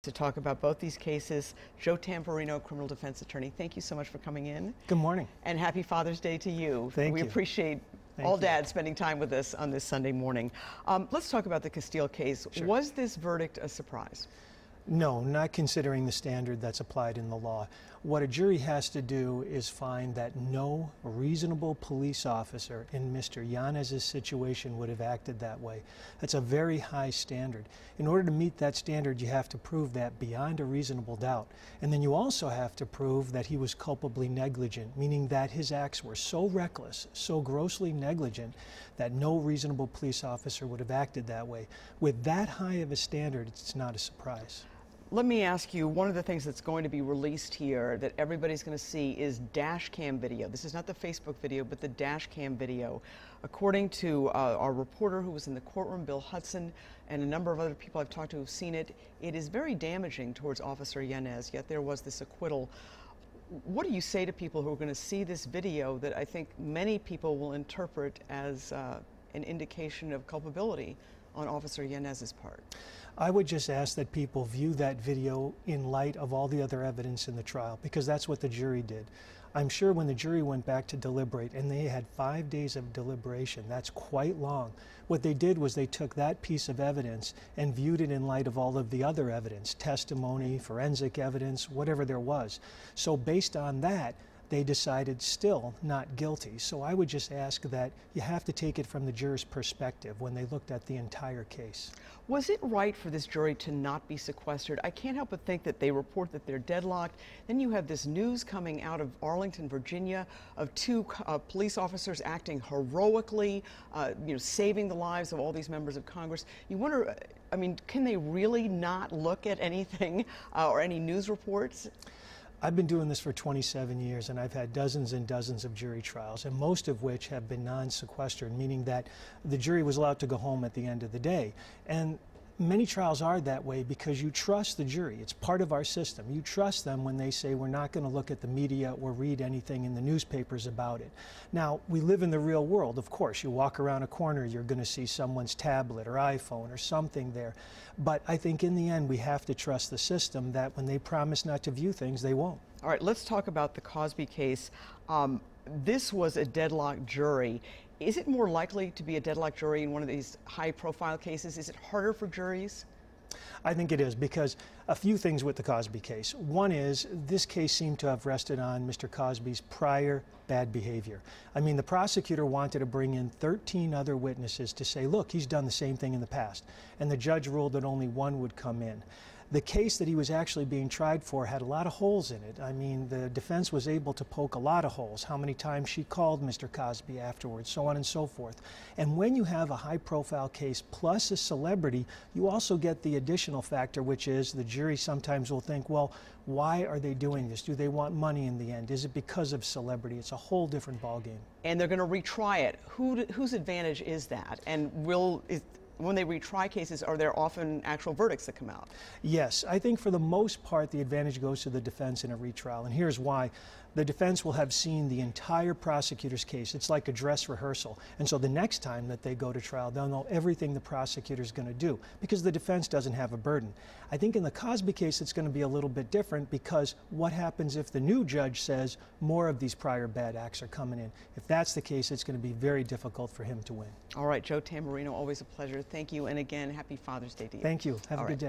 To talk about both these cases. Joe Tamburino, criminal defense attorney, thank you so much for coming in. Good morning. And happy Father's Day to you. Thank you. We appreciate all dads spending time with us on this Sunday morning. Let's talk about the Castile case. Sure. Was this verdict a surprise? No, not considering the standard that's applied in the law. What a jury has to do is find that no reasonable police officer in Mr. Yanez's situation would have acted that way. That's a very high standard. In order to meet that standard, you have to prove that beyond a reasonable doubt. And then you also have to prove that he was culpably negligent, meaning that his acts were so reckless, so grossly negligent, that no reasonable police officer would have acted that way. With that high of a standard, it's not a surprise. Let me ask you, one of the things that's going to be released here that everybody's going to see is dash cam video. This is not the Facebook video, but the dash cam video. According to our reporter who was in the courtroom, Bill Hudson, and a number of other people I've talked to who've seen it, it is very damaging towards Officer Yanez, yet there was this acquittal. What do you say to people who are going to see this video that I think many people will interpret as an indication of culpability on Officer Yanez's part? I would just ask that people view that video in light of all the other evidence in the trial, because that's what the jury did. I'm sure when the jury went back to deliberate, and they had 5 days of deliberation, that's quite long. What they did was they took that piece of evidence and viewed it in light of all of the other evidence, testimony, forensic evidence, whatever there was. So based on that, they decided still not guilty. So I would just ask that you have to take it from the juror's perspective when they looked at the entire case. Was it right for this jury to not be sequestered? I can't help but think that they report that they're deadlocked. Then you have this news coming out of Arlington, Virginia, of two police officers acting heroically, saving the lives of all these members of Congress. You wonder, I mean, can they really not look at anything or any news reports? I've been doing this for 27 years, and I've had dozens and dozens of jury trials, and most of which have been non-sequestered, meaning that the jury was allowed to go home at the end of the day. And many trials are that way because you trust the jury. It's part of our system. You trust them when they say we're not going to look at the media or read anything in the newspapers about it. Now, we live in the real world, of course. You walk around a corner, you're going to see someone's tablet or iPhone or something there. But I think in the end, we have to trust the system that when they promise not to view things, they won't. All right, let's talk about the Cosby case. This was a deadlocked jury. Is it more likely to be a deadlocked jury in one of these high-profile cases? Is it harder for juries? I think it is, because a few things with the Cosby case. One is, this case seemed to have rested on Mr. Cosby's prior bad behavior. I mean, the prosecutor wanted to bring in 13 other witnesses to say, look, he's done the same thing in the past. And the judge ruled that only one would come in. The case that he was actually being tried for had a lot of holes in it. I mean, the defense was able to poke a lot of holes. How many times she called Mr. Cosby afterwards, so on and so forth. And when you have a high-profile case plus a celebrity, you also get the additional factor, which is the jury sometimes will think, well, why are they doing this? Do they want money in the end? Is it because of celebrity? It's a whole different ballgame. And they're going to retry it. Whose advantage is that? And when they retry cases, are there often actual verdicts that come out? Yes, I think for the most part the advantage goes to the defense in a retrial, and here's why. The defense will have seen the entire prosecutor's case. It's like a dress rehearsal, and so the next time that they go to trial, they'll know everything the prosecutor's going to do, because the defense doesn't have a burden. I think in the Cosby case it's going to be a little bit different, because what happens if the new judge says more of these prior bad acts are coming in? If that's the case, it's going to be very difficult for him to win. All right, Joe Tamburino, always a pleasure. Thank you, and again, happy Father's Day to you. Thank you. Have a good day.